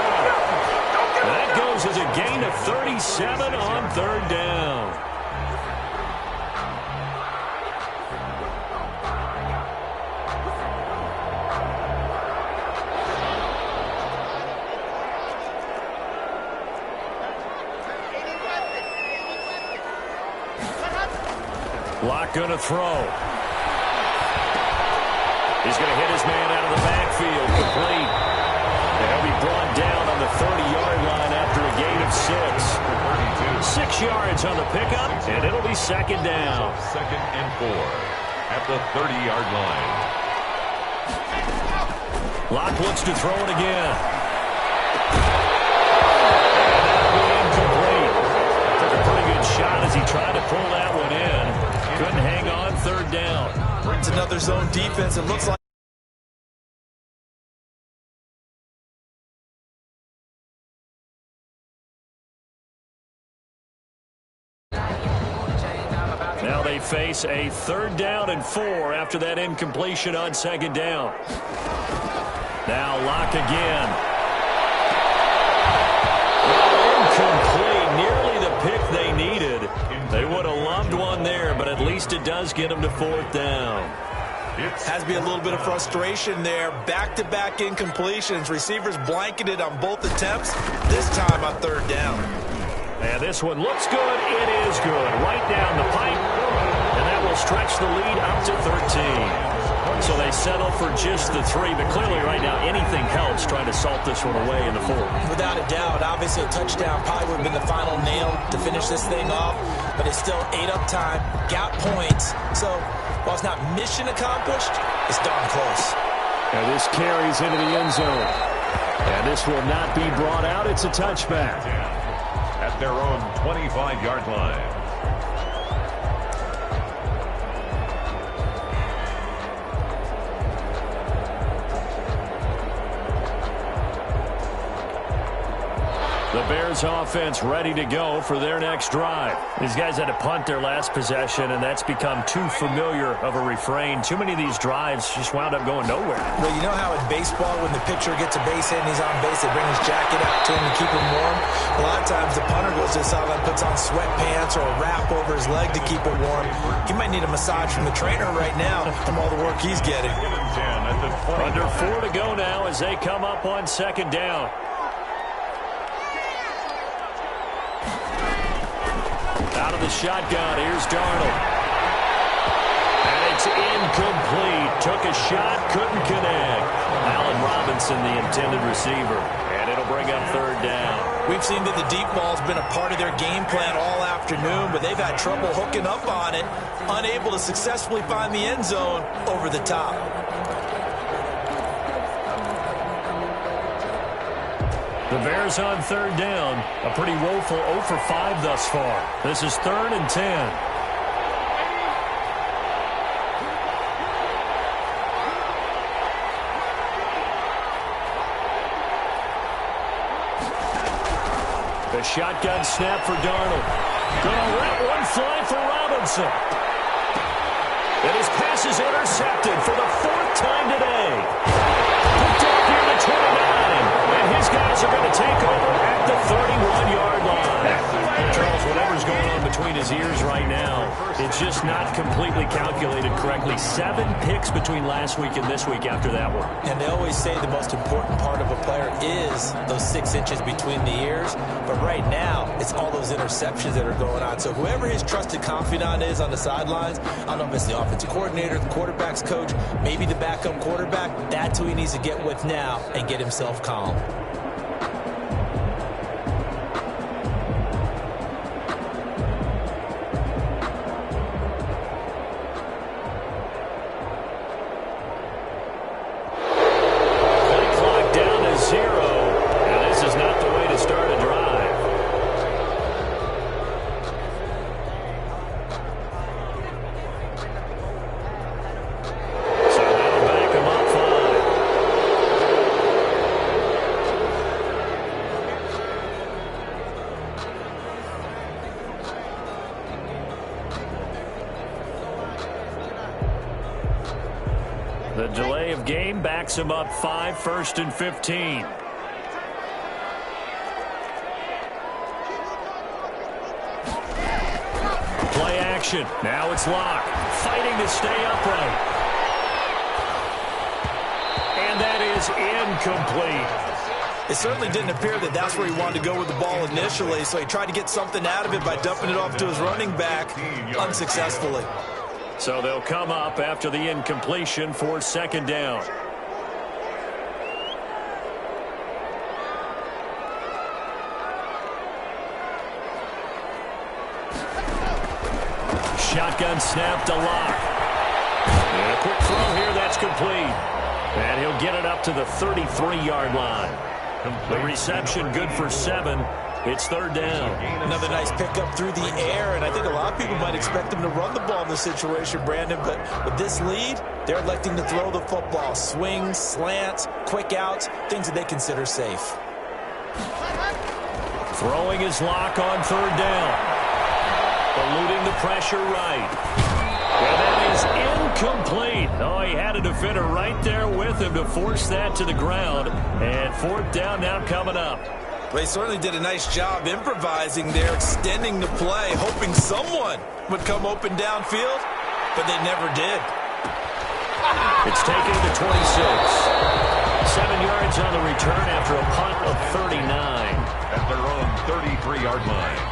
[SPEAKER 1] That goes as a gain of 37 on 3rd down. Locke going to throw. He's going to hit his man out of the backfield. Complete. And he'll be brought down on the 30-yard line after a gain of 6. 6 yards on the pickup, and it'll be 2nd down.
[SPEAKER 2] 2nd and 4 at the 30-yard line.
[SPEAKER 1] Locke looks to throw it again. And that'll be incomplete. Took a pretty good shot as he tried to pull that one in. Couldn't hang on. 3rd down.
[SPEAKER 3] It's another zone defense. It looks like
[SPEAKER 1] now they face a 3rd down and 4 after that incompletion on 2nd down. Now Locke again. Incomplete. Nearly the pick they needed. They would have loved one there, but at least it does get them to 4th down.
[SPEAKER 3] has to be a little bit of frustration there. Back-to-back incompletions. Receivers blanketed on both attempts, this time on 3rd down.
[SPEAKER 1] And this one looks good. It is good. Right down the pipe. And that will stretch the lead up to 13. So they settle for just the 3. But clearly right now anything helps trying to salt this one away in the 4th.
[SPEAKER 3] Without a doubt. Obviously a touchdown probably would have been the final nail to finish this thing off. But it's still ate up time. Got points. So while it's not mission accomplished, it's darn close.
[SPEAKER 5] And this carries into the end zone. And this will not be brought out. It's a touchback.
[SPEAKER 2] At their own 25-yard line.
[SPEAKER 1] The Bears offense ready to go for their next drive. These guys had to punt their last possession, and that's become too familiar of a refrain. Too many of these drives just wound up going nowhere.
[SPEAKER 3] Well, you know how in baseball, when the pitcher gets a base hit and he's on base, they bring his jacket out to him to keep him warm? A lot of times the punter goes to the sideline, puts on sweatpants or a wrap over his leg to keep it warm. He might need a massage from the trainer right now from all the work he's getting.
[SPEAKER 1] Under 4 to go now as they come up on second down. Out of the shotgun, here's Darnold. And it's incomplete. Took a shot, couldn't connect. Allen Robinson, the intended receiver. And it'll bring up third down.
[SPEAKER 3] We've seen that the deep ball's been a part of their game plan all afternoon, but they've had trouble hooking up on it, unable to successfully find the end zone over the top.
[SPEAKER 1] The Bears on third down. A pretty woeful 0 for 5 thus far. This is 3rd and 10. The shotgun snap for Darnold. Gonna let one fly for Robinson. And his pass is intercepted for the 4th time today. Picked up here to 29. And his guys are going to take over at the 31-yard line. Charles, whatever's going on between his ears right now, it's just not completely calculated correctly. 7 picks between last week and this week after that one.
[SPEAKER 3] And they always say the most important part of a player is those 6 inches between the ears. But right now, it's all those interceptions that are going on. So whoever his trusted confidant is on the sidelines, I don't know if it's the offensive coordinator, the quarterback's coach, maybe the backup quarterback, that's who he needs to get with now and get himself calm.
[SPEAKER 1] The delay of game backs him up 5, 1st and 15. Play action. Now it's Locke. Fighting to stay upright. And that is incomplete.
[SPEAKER 3] It certainly didn't appear that that's where he wanted to go with the ball initially, so he tried to get something out of it by dumping it off to his running back unsuccessfully.
[SPEAKER 1] So they'll come up after the incompletion for second down. Shotgun snap to Locke. And a quick throw here, that's complete. And he'll get it up to the 33-yard line. The reception good for 7. It's third down.
[SPEAKER 3] Another nice pickup through the air, and I think a lot of people might expect them to run the ball in this situation, Brandon, but with this lead, they're electing to throw the football. Swings, slants, quick outs, things that they consider safe.
[SPEAKER 1] Throwing his Lock on third down. Eluding the pressure right. And that is incomplete. Oh, he had a defender right there with him to force that to the ground. And fourth down now coming up.
[SPEAKER 3] They certainly did a nice job improvising there, extending the play, hoping someone would come open downfield, but they never did.
[SPEAKER 1] It's taken to 26. 7 yards on the return after a punt of 39.
[SPEAKER 2] At their own 33-yard line.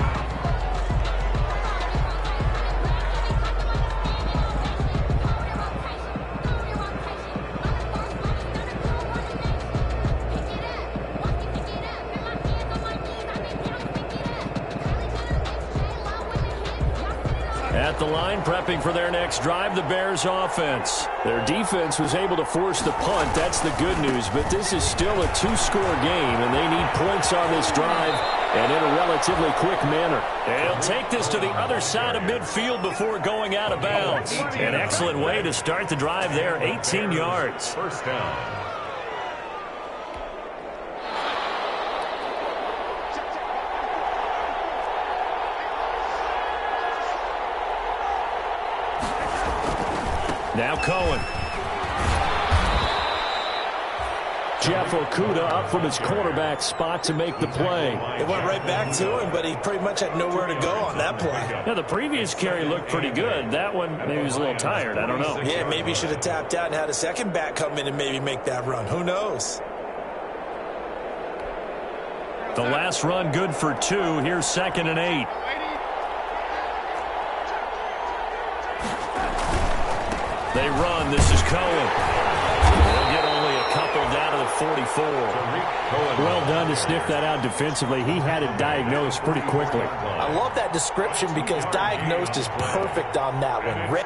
[SPEAKER 1] At the line, prepping for their next drive, the Bears offense. Their defense was able to force the punt. That's the good news, but this is still a 2-score game, and they need points on this drive and in a relatively quick manner. They'll take this to the other side of midfield before going out of bounds. An excellent way to start the drive there, 18 yards.
[SPEAKER 2] First down.
[SPEAKER 1] Now Cohen.
[SPEAKER 5] Jeff Okudah up from his cornerback spot to make the play.
[SPEAKER 3] It went right back to him, but he pretty much had nowhere to go on that play.
[SPEAKER 5] Now, the previous carry looked pretty good. That one, maybe he was a little tired. I don't know.
[SPEAKER 3] Yeah, maybe he should have tapped out and had a second back come in and maybe make that run. Who knows?
[SPEAKER 1] The last run good for 2. Here's 2nd and 8. They run. This is Cohen. They'll get only a couple down to the 44.
[SPEAKER 5] Well done to sniff that out defensively. He had it diagnosed pretty quickly.
[SPEAKER 3] I love that description because diagnosed is perfect on that one.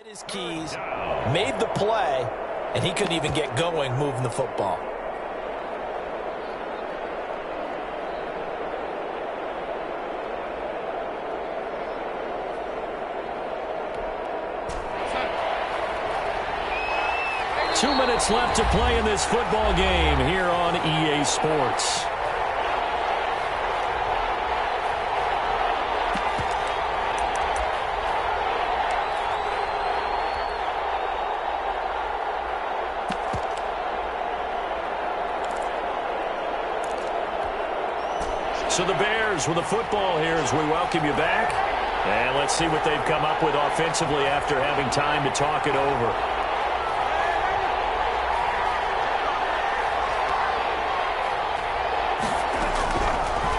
[SPEAKER 3] His keys, made the play, and he couldn't even get going moving the football.
[SPEAKER 1] Two minutes left to play in this football game here on EA Sports. So the Bears with the football here as we welcome you back. And let's see what they've come up with offensively after having time to talk it over.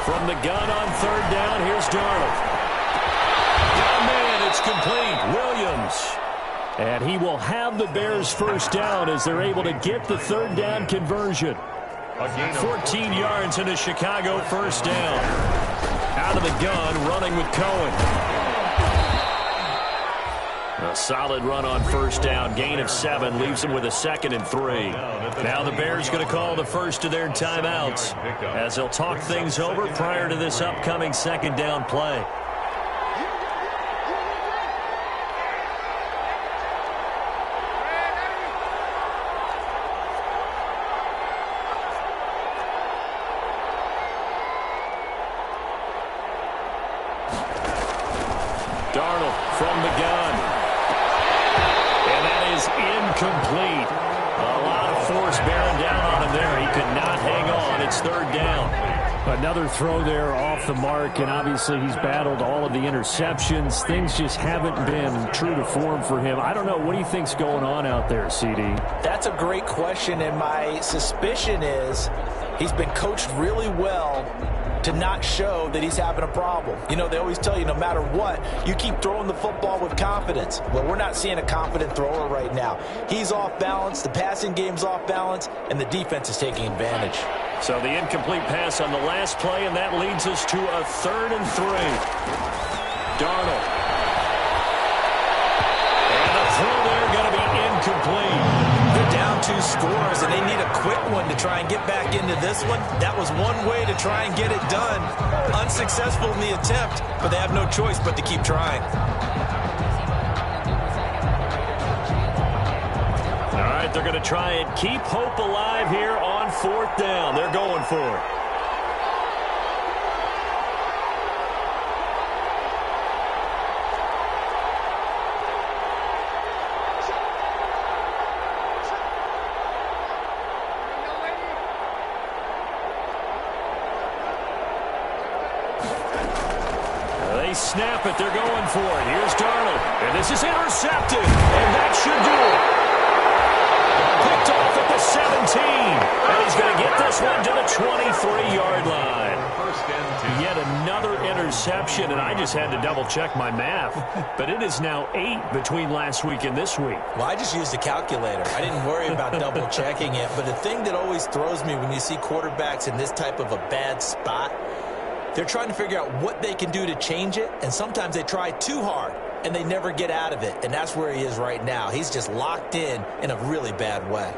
[SPEAKER 1] From the gun on 3rd down, here's Darnold. Oh, man, it's complete. Williams.
[SPEAKER 5] And he will have the Bears' first down as they're able to get the 3rd down conversion.
[SPEAKER 1] 14 yards and a Chicago first down. Out of the gun, running with Cohen. A solid run on first down. Gain of 7 leaves them with a 2nd and 3. Now the Bears going to call the first of their timeouts as they'll talk things over prior to this upcoming 2nd down play. Darnold from the gun. And that is incomplete. A lot of force bearing down on him there. He could not hang on. It's 3rd down.
[SPEAKER 5] Another throw there off the mark, and obviously he's battled all of the interceptions. Things just haven't been true to form for him. I don't know. What do you think's going on out there, CD?
[SPEAKER 3] That's a great question, and my suspicion is he's been coached really well to not show that he's having a problem. You know, they always tell you no matter what, you keep throwing the football with confidence. Well, we're not seeing a confident thrower right now. He's off balance, the passing game's off balance, and the defense is taking advantage.
[SPEAKER 1] So the incomplete pass on the last play, and that leads us to a 3rd and 3. Darnold. And the throw there going to be incomplete.
[SPEAKER 3] They're down 2 scores, and they need a quick one to try and get back into this one. That was one way to try and get it done. Unsuccessful in the attempt, but they have no choice but to keep trying.
[SPEAKER 1] All right, they're going to try and keep hope alive here on 4th down. They're going for it. They snap it. They're going for it. Here's Darnold. And this is intercepted. And that should do it. Picked off at the 17. And he's going to get this one to the 23-yard line. Yet another interception, and I just had to double-check my math. But it is now 8 between last week and this week.
[SPEAKER 3] Well, I just used a calculator. I didn't worry about double-checking it. But the thing that always throws me when you see quarterbacks in this type of a bad spot, they're trying to figure out what they can do to change it, and sometimes they try too hard, and they never get out of it, and that's where he is right now. He's just locked in a really bad way.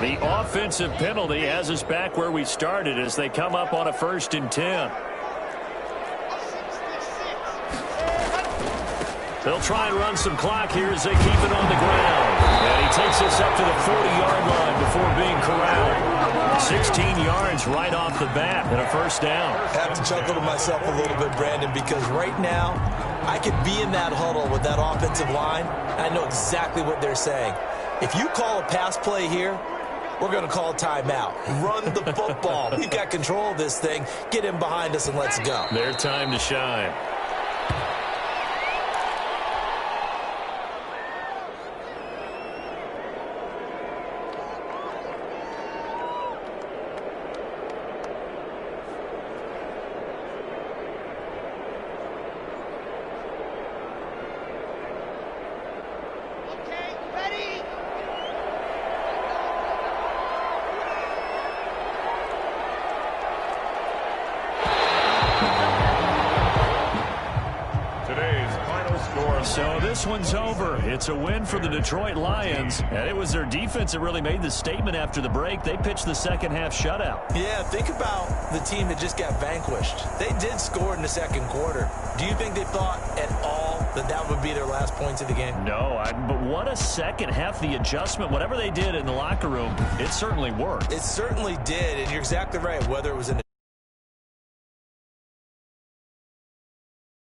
[SPEAKER 1] The offensive penalty has us back where we started as they come up on a 1st and 10. They'll try and run some clock here as they keep it on the ground. And he takes us up to the 40-yard line before being corralled. 16 yards right off the bat and a 1st down.
[SPEAKER 3] I have to chuckle to myself a little bit, Brandon, because right now I could be in that huddle with that offensive line. I know exactly what they're saying. If you call a pass play here, we're going to call a timeout. Run the football. We've got control of this thing. Get him behind us and let's go.
[SPEAKER 1] Their time to shine. So this one's over. It's a win for the Detroit Lions, and it was their defense that really made the statement after the break. They pitched the second half shutout.
[SPEAKER 3] Yeah, think about the team that just got vanquished. They did score in the second quarter. Do you think they thought at all that that would be their last points of the game?
[SPEAKER 1] No, but what a second half. The adjustment, whatever they did in the locker room, it certainly worked.
[SPEAKER 3] It certainly did, and you're exactly right, whether it was in